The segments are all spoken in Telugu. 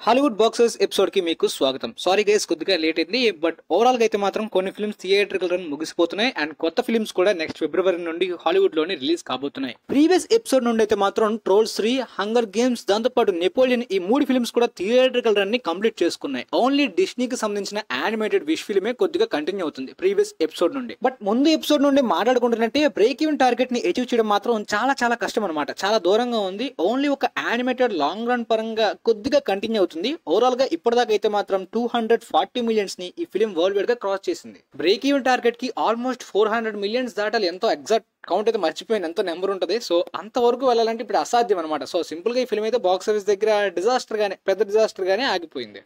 హాలీవుడ్ బాక్సర్స్ ఎపిసోడ్ కి మీకు స్వాగతం. సారీ గైస్, కొద్దిగా లేట్ అయింది. బట్ ఓవరాల్ గా అయితే మాత్రం కొన్ని ఫిల్మ్స్ థియేట్రికల్ రన్ ముగిసిపోతున్నాయి అండ్ కొత్త ఫిల్మ్స్ కూడా నెక్స్ట్ ఫిబ్రవరి నుండి హాలీవుడ్ లోనే రిలీజ్ కాబోతున్నాయి. ప్రీవియస్ ఎపిసోడ్ నుండి అయితే మాత్రం ట్రోల్స్ 3, హంగర్ గేమ్స్, దాంతో పాటు నెపోలియన్ ఈ 3 ఫిల్మ్స్ కూడా థియేట్రికల్ రన్ ని కంప్లీట్ చేసుకున్నాయి. ఓన్లీ డిస్నీకి సంబంధించిన యానిమేటెడ్ విష్ ఫిల్మే కొద్దిగా కంటిన్యూ అవుతుంది ప్రీవియస్ ఎపిసోడ్ నుండి. బట్ ముందు ఎపిసోడ్ నుండి మాట్లాడుకుంటున్నట్టే బ్రేక్ ఈవెన్ టార్గెట్ ని అచీవ్ చేయడం మాత్రం చాలా కష్టం అనమాట. చాలా దూరంగా ఉంది. ఓన్లీ ఒక యానిమేటెడ్ లాంగ్ రన్ పరంగా కొద్దిగా కంటిన్యూ అవుతుంది. ఓవరాల్ గా ఇప్పటిదాకా అయితే మాత్రం 240 మిలియన్స్ ని ఈ ఫిల్మ్ వరల్డ్ వైడ్ గా క్రాస్ చేసింది. బ్రేక్ ఈవెన్ టార్గెట్ కి ఆల్మోస్ట్ 400 మిలియన్స్ దాటాలి. ఎంతో ఎగ్జాక్ట్ కౌంట్ అయితే మర్చిపోయిన ఎంతో నెంబర్ ఉంటుంది. సో అంతవరకు వెళ్ళాలంటే ఇప్పుడు అసాధ్యం అనమాట. సో సింపుల్ గా ఈ ఫిల్మ్ అయితే బాక్స్ ఆఫీస్ దగ్గర పెద్ద డిజాస్టర్ గానే ఆగిపోయింది.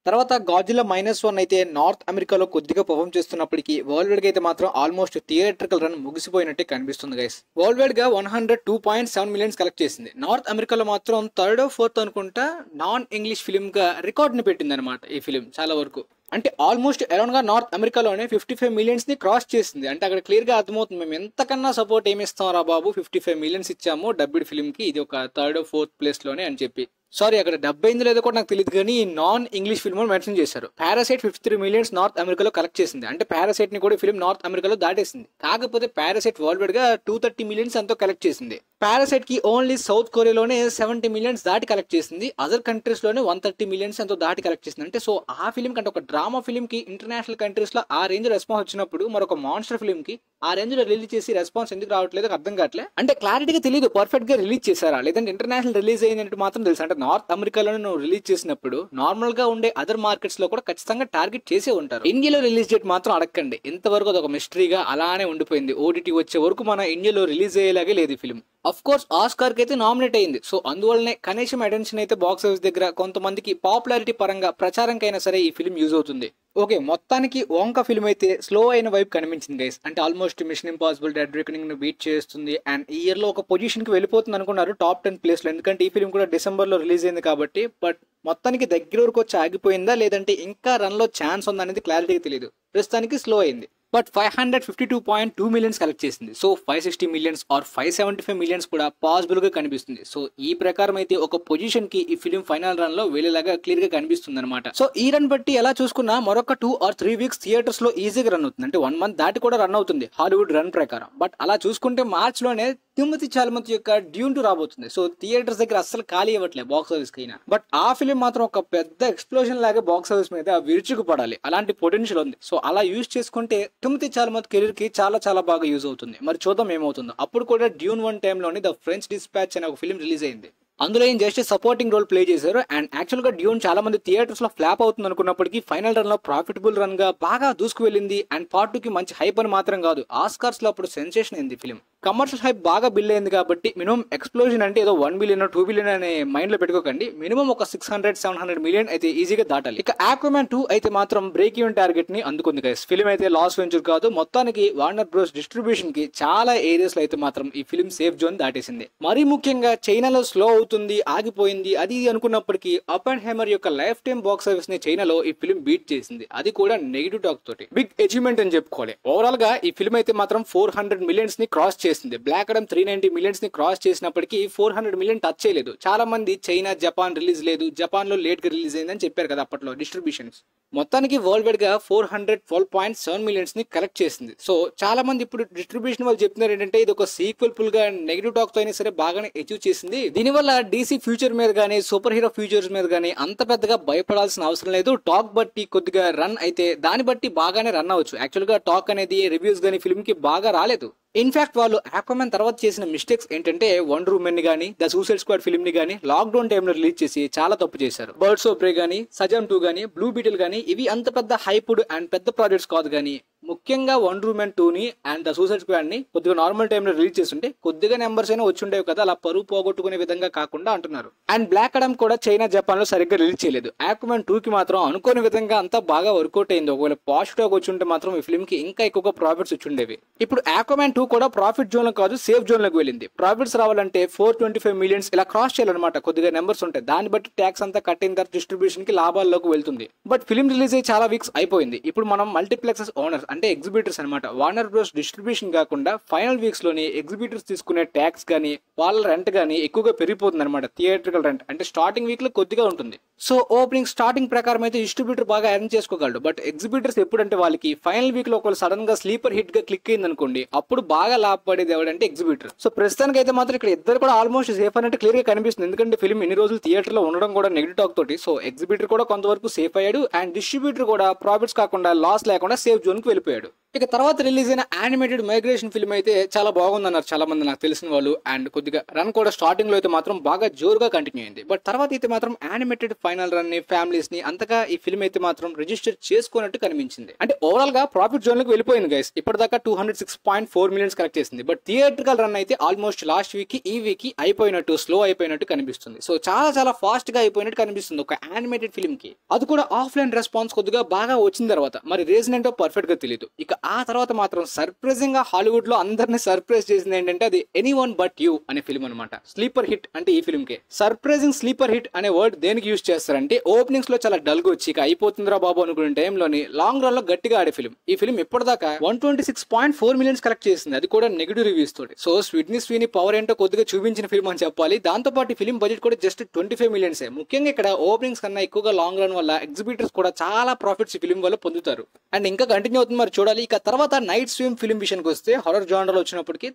తర్వాత గాడ్జిల్లా -1 అయితే నార్త్ అమెరికాలో కొద్దిగా పర్ఫామ్ చేస్తున్నప్పటికీ వరల్డ్ వైడ్ గా అయితే మాత్రం ఆల్మోస్ట్ థియేట్రికల్ రన్ ముగిసిపోయినట్టే కనిపిస్తుంది గైస్. వరల్డ్ వైడ్ గా 102.7 మిలియన్స్ కలెక్ట్ చేసింది. నార్త్ అమెరికాలో మాత్రం 3rd or 4th అనుకుంటా నాన్ ఇంగ్లీష్ ఫిల్మ్ గా రికార్డ్ ని పెట్టింది అనమాట ఈ ఫిల్మ్. చాలా వరకు అంటే ఆల్మోస్ట్ అరౌండ్ గా నార్త్ అమెరికాలోనే 55 మిలియన్స్ ని క్రాస్ చేసింది. అంటే అక్కడ క్లియర్ గా అర్థమవుతుంది మేము ఎంతకన్నా సపోర్ట్ ఏమి ఇస్తాం రా బాబు, 55 మిలియన్స్ ఇచ్చాము డబ్బిడ్ ఫిల్మ్ కి, ఇది ఒక 3rd or 4th ప్లేస్ లోనే అని చెప్పి. సారీ, అక్కడ డబ్బు అయిందో లేదో కూడా నాకు తెలియదు కానీ నాన్ ఇంగ్లీష్ ఫిల్మ్ మెన్షన్ చేశారు. పారాసైట్ 53 మిలియన్స్ నార్త్ అమెరికాలో కలెక్ట్ చేసింది. అంటే పారాసైట్ ని కూడా ఫిల్మ్ నార్త్ అమెరికాలో దాటేసింది. కాకపోతే పారాసైట్ వరల్డ్ వైడ్ గా 230 మిలియన్స్ ఎంతో కలెక్ట్ చేసింది. పారాసైట్ కి ఓన్లీ సౌత్ కొరియాలోనే 70 మిలియన్స్ దాటి కలెక్ట్ చేసింది. అదర్ కంట్రీస్ లోనే 130 మిలియన్స్ ఎంతో దాటి కలెక్ట్ చేసింది. అంటే సో ఆ ఫిల్మ్ కంటే ఒక డ్రామా ఫిల్మ్ కి ఇంటర్నేషనల్ కంట్రీస్ లో ఆ రేంజ్ రెస్పాన్స్ వచ్చినప్పుడు మరొక మాన్స్టర్ ఫిల్మ్ కి ఆ రేంజ్ లో రిలీజ్ చేసి రెస్పాన్స్ ఎందుకు రావట్లేదు అర్థం కావట్లేదు. అంటే క్లారిటీగా తెలియదు పర్ఫెక్ట్ గా రిలీజ్ చేశారా లేదంటే ఇంటర్నేషనల్ రిలీజ్ అయ్యిందంటే మాత్రం తెలుసు. అంటే నార్త్ అమెరికాలోనే నువ్వు రిలీజ్ చేసినప్పుడు నార్మల్ గా ఉండే అదర్ మార్కెట్స్ లో కూడా ఖచ్చితంగా టార్గెట్ చేసే ఉంటారు. ఇండియాలో రిలీజ్ డేట్ మాత్రం అడగండి. ఇంతవరకు అది ఒక మిస్టరీగా అలానే ఉండిపోయింది. ఓటీటీ వచ్చే వరకు మన ఇండియాలో రిలీజ్ అయ్యేలాగే లేదు ఈ ఫిల్మ్. అఫ్ కోర్స్ ఆస్కార్ కి అయితే నామినేట్ అయింది. సో అందువల్లనే కనీసం అటెన్షన్ అయితే బాక్స్ ఆఫీస్ దగ్గర కొంతమందికి పాపులారిటీ పరంగా ప్రచారంకైనా సరే ఈ ఫిల్మ్ యూజ్ అవుతుంది. ఓకే, మొత్తానికి ఓంకా ఫిల్మ్ అయితే స్లో అయిన వైపు కనిపించింది గైస్. అంటే almost mission impossible dead reckoning ను బీట్ చేస్తుంది అండ్ ఈ ఇయర్ లో ఒక పొజిషన్ కి వెళ్ళిపోతుంది అనుకున్నారు టాప్ 10 ప్లేస్ లో. ఎందుకంటే ఈ ఫిల్మ్ కూడా డిసెంబర్ లో రిలీజ్ అయింది కాబట్టి. బట్ మొత్తానికి దగ్గర వరకు వచ్చి ఆగిపోయిందా లేదంటే ఇంకా రన్ లో ఛాన్స్ ఉందా అనేది క్లారిటీగా తెలియదు. ప్రస్తుతానికి స్లో అయింది. బట్ 552.2 మిలియన్స్ కలెక్ట్ చేసింది. సో 560 మిలియన్స్ ఆర్ 575 మిలియన్స్ కూడా పాసిబుల్ గా కనిపిస్తుంది. సో ఈ ప్రకారం అయితే ఒక పొజిషన్ కి ఈ ఫిల్మ్ ఫైనల్ రన్ లో వెళ్ళేలాగా క్లియర్ గా కనిపిస్తుంది అనమాట. సో ఈ రన్ బట్టి ఎలా చూసుకున్నా మరొక 2 or 3 వీక్స్ థియేటర్స్ లో ఈజీగా రన్ అవుతుంది. అంటే 1 month దాటి కూడా రన్ అవుతుంది హాలీవుడ్ రన్ ప్రకారం. బట్ అలా చూసుకుంటే మార్చ్ లోనే తిమ్మతి చాలమతి యొక్క డ్యూన్ 2 రాబోతుంది. సో థియేటర్స్ దగ్గర అస్సలు ఖాళీ ఇవ్వట్లేదు బాక్స్ ఆఫీస్ కి. బట్ ఆ ఫిల్మ్ మాత్రం ఒక పెద్ద ఎక్స్ప్లోజన్ లాగా బాక్స్ ఆఫీస్ మీద విరుచుకు పడాలి, అలాంటి పొటెన్షియల్ ఉంది. సో అలా యూజ్ చేసుకుంటే తిమ్మతి చాలమతి కెరీర్ కి చాలా బాగా యూజ్ అవుతుంది. మరి చూద్దాం ఏమవుతుందో. అప్పుడు కూడా డ్యూన్ 1 టైంలోని ద ఫ్రెంచ్ డిస్పాచ్ అనే ఒక ఫిల్మ్ రిలీజ్ అయింది. అందులో ఏం జస్ట్ సపోర్టింగ్ రోల్ ప్లే చేశారు. అండ్ యాక్చువల్ గా డ్యూన్ చాలా మంది థియేటర్స్ లో ఫ్లాప్ అవుతుంది అనుకున్నప్పటికీ ఫైనల్ రన్ లో ప్రాఫిటబుల్ రన్ గా బాగా దూసుకు వెళ్ళింది. అండ్ పార్ట్ 2 కి మంచి హైప్ అని మాత్రం కాదు, ఆస్కార్స్ లో అప్పుడు సెన్సేషన్ అయింది ఫిల్మ్. కమర్షియల్ హైప్ బాగా బిల్ అయింది కాబట్టి మినిమం ఎక్స్ప్లోజన్ అంటే ఏదో 1 బిలియన్ 2 బిలియన్ అనే మైండ్ లో పెట్టుకోకండి. మినిమం ఒక 600-700 మిలియన్ అయితే ఈజీగా దాటాలి. ఇక ఆక్వామ్యాన్ 2 అయితే మాత్రం బ్రేక్ ఈవెన్ టార్గెట్ ని అందుకుంది గైస్. ఫిల్మ్ అయితే లాస్ వెంచర్ కాదు, మొత్తానికి వార్నర్ బ్రోస్ డిస్ట్రిబ్యూషన్ కి చాలా ఏరియాస్ లో అయితే మాత్రం ఈ ఫిల్మ్ సేఫ్ జోన్ దాటేసింది. మరీ ముఖ్యంగా చైనాలో స్లో అవుతుంది, ఆగిపోయింది అది అనుకున్నప్పటికీ అపెన్హైమర్ యొక్క లైఫ్ టైమ్ బాక్స్ ఆఫీస్ ని చైనాలో ఈ ఫిల్మ్ బీట్ చేసింది. అది కూడా నెగిటివ్ టాక్ తోటి బిగ్ అచీవ్మెంట్ అని చెప్పుకోవాలి. ఓవరాల్ గా ఈ ఫిల్మ్ అయితే మాత్రం 400 మిలియన్స్ ని క్రాస్ చేసింది. బ్లాక్ అడమ్ 390 మిలియన్స్ ని క్రాస్ చేసినప్పటికీ 400 మిలియన్ టచ్ చేయలేదు. చాలా మంది చైనా, జపాన్ రిలీజ్ లేదు, జపాన్ లో లేట్ గా రిలీజ్ అయిందని చెప్పారు కదా అప్పట్లో డిస్ట్రిబ్యూషన్స్. మొత్తానికి వరల్డ్ వైడ్ గా 412.7 మిలియన్స్ ని కలెక్ట్ చేసింది. సో చాలా మంది ఇప్పుడు డిస్ట్రిబ్యూషన్ వాళ్ళు చెప్తున్నారు ఏంటంటే ఇది ఒక సీక్వెల్ ఫుల్ గా నెగిటివ్ టాక్ తో అయినా సరే బాగానే అచీవ్ చేసింది. దీనివల్ల డీసీ ఫ్యూచర్ మీద గానీ సూపర్ హీరో ఫ్యూచర్స్ మీద గానీ అంత పెద్దగా భయపడాల్సిన అవసరం లేదు. టాక్ బట్టి కొద్దిగా రన్ అయితే దాన్ని బట్టి బాగానే రన్ అవ్వచ్చు. యాక్చువల్ గా టాక్ అనేది రివ్యూస్ గానీ ఫిల్మ్ కి బాగా రాలేదు. ఇన్ఫాక్ట్ వాళ్ళు ఆక్వామ్యాన్ తర్వాత చేసిన మిస్టేక్స్ ఏంటంటే వండర్ ఉమెన్ ని గానీ ద సూసైడ్ స్క్వాడ్ ఫిల్మ్ ని గానీ లాక్డౌన్ టైంలో రిలీజ్ చేసి చాలా తప్పు చేశారు. బర్డ్స్ ఆఫ్ ప్రే గానీ సజామ్ 2 గానీ బ్లూ బీటిల్ గానీ ఇవి అంత పెద్ద హైపుడ్ అండ్ పెద్ద ప్రాజెక్ట్స్ కాదు. కానీ ముఖ్యంగా వండర్ ఉమెన్ 2 ని అండ్ ద సూసైడ్ స్క్వాడ్ ని కొద్దిగా నార్మల్ టైంలో రిలీజ్ చేస్తుంటే కొద్దిగా నెంబర్స్ అయినా వచ్చి ఉండేవి కదా, అలా పరువు పోగొట్టుకునే విధంగా కాకుండా అంటున్నారు. అండ్ బ్లాక్ అడమ్ కూడా చైనా, జపాన్ లో సరిగ్గా రిలీజ్ చేయలేదు. ఆక్వామ్యాన్ 2 కి మాత్రం అనుకోని విధంగా అంతా బాగా వర్కౌట్ అయింది. ఒకవేళ పాజిటివ్ వచ్చి ఉంటే మాత్రం ఈ ఫిల్మ్ కి ఇంకా ఎక్కువగా ప్రాఫిట్స్ వచ్చి ఉండేవి. ఇప్పుడు ఆక్వామ్యాన్ 2 కూడా ప్రాఫిట్ జోన్ లో కాదు సేఫ్ జోన్ లోకి వెళ్ళింది. ప్రాఫిట్స్ రావాలంటే 425 మిలియన్స్ ఇలా క్రాస్ చేయాలన్నమాట. కొద్దిగా నెంబర్స్ ఉంటాయి, దాన్ని బట్టి ట్యాక్స్ అంతా కట్టిన తర్వాత డిస్ట్రిబ్యూషన్ కి లాభాల్లోకి వెళ్తుంది. బట్ ఫిల్మ్ రిలీజ్ అయ్యి చాలా వీక్స్ అయిపోయింది. ఇప్పుడు మనం మల్టీప్లెక్సెస్ ఓనర్స్ అంటే ఎగ్జిబిటర్స్ అనమాట. వార్నర్ బ్రోస్ డిస్ట్రిబ్యూషన్ కాకుండా ఫైనల్ వీక్స్ లోని ఎగ్జిబిటర్స్ తీసుకునే ట్యాక్స్ కానీ వాళ్ళ రెంట్ కానీ ఎక్కువగా పెరిగిపోతుంది అనమాట. థియేట్రికల్ రెంట్ అంటే స్టార్టింగ్ వీక్ లో కొద్దిగా ఉంటుంది. సో ఓపెనింగ్ స్టార్టింగ్ ప్రకారం అయితే డిస్ట్రిబ్యూటర్ బాగా ఎర్న్ చేసుకోగలడు. బట్ ఎగ్జిబిటర్స్ ఎప్పుడంటే వాళ్ళకి ఫైనల్ వీక్ లో ఒకళ్ళు సడన్ గా స్లీపర్ హిట్ గా క్లిక్ అయింది అనుకోండి, అప్పుడు బాగా లాభపడేది ఎవడంటే ఎగ్జిబిటర్. సో ప్రస్తుతానికి అయితే మాత్రం ఇక్కడ ఇద్దరు కూడా ఆల్మోస్ట్ సేఫ్ అన్నట్టు క్లియర్ గా కనిపిస్తుంది. ఎందుకంటే ఫిల్మ్ ఎన్ని రోజులు థియేటర్ లో ఉండడం కూడా నెగిటివ్ టాక్ తోటి. సో ఎగ్జిబిటర్ కూడా కొంతవరకు సేఫ్ అయ్యాడు అండ్ డిస్ట్రిబ్యూటర్ కూడా ప్రాఫిట్స్ కాకుండా లాస్ లేకుండా సేఫ్ జోన్ కి వెళ్ళిపోయాడు. ఇక తర్వాత రిలీజ్ అయిన యానిమేటెడ్ మైగ్రేషన్ ఫిల్మ్ అయితే చాలా బాగుందన్నారు చాలా మంది నాకు తెలిసిన వాళ్ళు. అండ్ కొద్దిగా రన్ కూడా స్టార్టింగ్ లో అయితే మాత్రం బాగా జోరుగా కంటిన్యూ అయింది. బట్ తర్వాత అయితే మాత్రం యానిమేటెడ్ ఫైనల్ రన్ ని ఫ్యామిలీస్ ని అంతగా ఈ ఫిల్మ్ అయితే మాత్రం రిజిస్టర్ చేసుకున్నట్టు కనిపించింది. అంటే ఓవరాల్ గా ప్రాఫిట్ జోన్ లోకి వెళ్ళిపోయింది గైస్. ఇప్పటిదాకా 206.4 మిలియన్స్ కలెక్ట్ చేసింది. బట్ థియేట్రికల్ రన్ అయితే ఆల్మోస్ట్ లాస్ట్ వీక్ ఈ వీక్ అయిపోయినట్టు స్లో అయిపోయినట్టు కనిపిస్తుంది. సో చాలా ఫాస్ట్ గా అయిపోయినట్టు కనిపిస్తుంది ఒక యానిమేటెడ్ ఫిల్మ్ కి. అది కూడా ఆఫ్లైన్ రెస్పాన్స్ కొద్దిగా బాగా వచ్చిన తర్వాత మరి రీజన్ ఏంటో పర్ఫెక్ట్ గా తెలియదు. ఇక ఆ తర్వాత మాత్రం సర్ప్రైజింగ్ గా హాలీవుడ్ లో అందరినీ సర్ప్రైజ్ చేసింది ఏంటంటే అది ఎనీవన్ బట్ యూ అనే ఫిల్మ్ అనమాట. స్లీపర్ హిట్ అంటే ఈ ఫిల్మ్ కే. సర్ప్రైజింగ్ స్లీపర్ హిట్ అనే వర్డ్ దేనికి యూజ్ చేస్తారంటే ఓపెనింగ్స్ లో చాలా డల్ గా వచ్చి ఇక అయిపోతుందిరా బాబు అనుకునే టైంలోని లాంగ్ రన్ లో గట్టిగా ఆడే ఫిల్మ్. ఈ ఫిల్మ్ ఇప్పటిదాకా 126.4 మిలియన్స్ కలెక్ట్ చేసింది. అది కూడా నెగిటివ్ రివ్యూస్ తోటి. సో స్వీట్నెస్ స్వీని పవర్ ఏంటో కొద్దిగా చూపించిన ఫిల్మ్ అని చెప్పాలి. దాంతో పాటు ఫిల్మ్ బడ్జెట్ కూడా జస్ట్ 25 మిలియన్స్. ముఖ్యంగా ఇక్కడ ఓపెనింగ్స్ కన్నా ఎక్కువగా లాంగ్ రన్ వల్ల ఎగ్జిబిటర్స్ కూడా చాలా ప్రాఫిట్స్ ఈ ఫిల్మ్ వల్ల పొందుతారు. అండ్ ఇంకా కంటిన్యూ అవుతుంది మరి చూడాలి. ఇక తర్వాత నైట్ స్విమ్ ఫిల్మ్ విషయానికి వస్తే హారర్ జానర్ లో వచ్చినప్పటికీ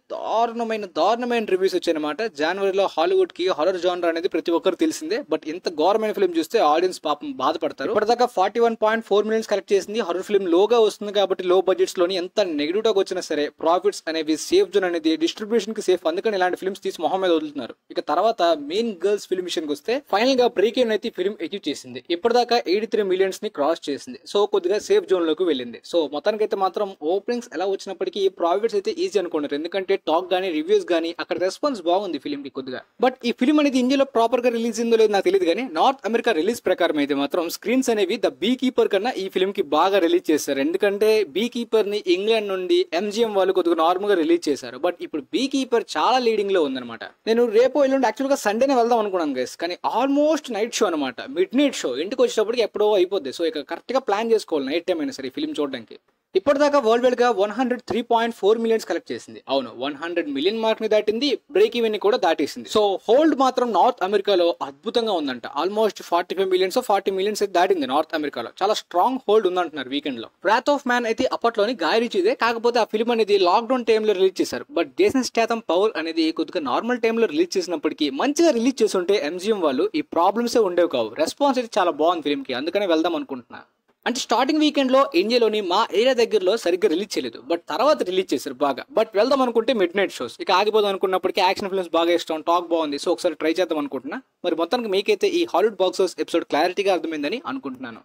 దారుణమైన రివ్యూస్ వచ్చాయన్నమాట. జనవరిలో హాలీవుడ్ కి హారర్ జానర్ అనేది ప్రతి ఒక్కరు తెలిసిందే. బట్ ఇంత ఘోరమైన ఫిల్మ్ చూస్తే ఆడియన్స్ పాపం బాధపడతారు. ఇప్పటిదాకా 41.4 మిలియన్స్ కలెక్ట్ చేసింది. హారర్ ఫిల్మ్ లోగా వస్తుంది కాబట్టి లో బడ్జెట్స్ లోని ఎంత నెగిటివ్ టాక్ వచ్చినా సరే ప్రాఫిట్స్ అనేవి సేఫ్ జోన్ అనేది డిస్ట్రిబ్యూషన్ కి సేఫ్. అందుకని ఇలాంటి ఫిల్మ్స్ తీసి మొహం మీద వదులుతున్నారు. ఇక తర్వాత మెయిన్ గర్ల్స్ ఫిల్మ్ విషయానికి వస్తే ఫైనల్ గా బ్రేక్ ఇన్ అయితే ఫిల్మ్ అచీవ్ చేసింది. ఇప్పటిదాకా 83 మిలియన్స్ ని క్రాస్ చేసింది. సో కొద్దిగా సేఫ్ జోన్ లోకి వెళ్ళింది. సో మొత్తానికి అయితే మాత్రం ఓపెనింగ్స్ ఎలా వచ్చినప్పటికీ ప్రాఫిట్స్ అయితే ఈజీ అనుకున్నారు. ఎందుకంటే టాక్ గానీ రివ్యూస్ గానీ అక్కడ రెస్పాన్స్ బాగుంది ఫిల్మ్ కి కొద్దిగా. బట్ ఈ ఫిల్మ్ అనేది ఇండియాలో ప్రాపర్ గా రిలీజ్ అయిందో లేదు నాకు తెలియదు కానీ నార్త్ అమెరికా రిలీజ్ ప్రకారం అయితే మాత్రం స్క్రీన్స్ అనేవి ద బీ కీపర్ కన్నా ఈ ఫిల్మ్ కి బాగా రిలీజ్ చేశారు. ఎందుకంటే బీ కీపర్ ని ఇంగ్లాండ్ నుండి ఎంజిఎం వాళ్ళు కొద్దిగా నార్మల్ గా రిలీజ్ చేశారు. బట్ ఇప్పుడు బీ కీపర్ చాలా లీడింగ్ లో ఉందన్నమాట. నేను రేపు ఎల్లుండి యాక్చువల్ గా సండేనే వెళ్దాం అనుకున్నాను గైస్. కానీ ఆల్మోస్ట్ నైట్ షో అనమాట. Mid night show. ఇంటికి వచ్చేటప్పటికి ఎప్పుడో అయిపోద్ది. సో ఇక కరెక్ట్ గా ప్లాన్ చేసుకోవాలి నైట్ టైం అయినా సరే ఈ ఫిల్మ్ చూడడానికి. ఇప్పటిదాకా వరల్డ్ వైడ్ గా 103.4 మిలియన్స్ కలెక్ట్ చేసింది. అవును 100 మిలియన్ మార్క్ ని దాటింది. బ్రేక్ ఈవెన్ ని కూడా దాటేసింది. సో హోల్డ్ మాత్రం నార్త్ అమెరికాలో అద్భుతంగా ఉందంట. ఆల్మోస్ట్ 45 మిలియన్స్ 40 మిలియన్స్ అయితే దాటింది నార్త్ అమెరికాలో. చాలా స్ట్రాంగ్ హోల్డ్ ఉందంటున్నారు వీకెండ్ లో. వ్రాత్ ఆఫ్ మ్యాన్ అయితే అప్పట్లోని గాయ రిచ్ ఇదే. కాకపోతే ఆ ఫిల్మ్ అనేది లాక్డౌన్ టైంలో రిలీజ్ చేశారు. బట్ జేసన్ స్టాథమ్ పవర్ అనేది కొద్దిగా నార్మల్ టైంలో రిలీజ్ చేసినప్పటికీ మంచిగా రిలీజ్ చేస్తుంటే ఎంజిఎం వాళ్ళు ఈ ప్రాబ్లమ్స్ ఉండేవి కావు. రెస్పాన్స్ అయితే చాలా బాగుంది ఫిల్మ్ కి. అందుకనే వెళ్దాం అనుకుంటున్నా. అంటే స్టార్టింగ్ వీకెండ్ లో ఇండియాలోని మా ఏరియా దగ్గరలో సరిగ్గా రిలీజ్ చేయలేదు. బట్ తర్వాత రిలీజ్ చేశారు బాగా. బట్ వెళ్దాం అనుకుంటే మిడ్ నైట్ షోస్. ఇక ఆగిపోదాం అనుకున్నప్పటికీ యాక్షన్ ఫిల్మ్స్ బాగా ఇష్టం. టాక్ బాగుంది. సో ఒకసారి ట్రై చేద్దాం అనుకుంటున్నా. మరి మొత్తానికి మీకైతే ఈ హాలీవుడ్ బాక్స్ ఆఫీస్ ఎపిసోడ్ క్లారిటీగా అర్థమైందని అనుకుంటున్నాను.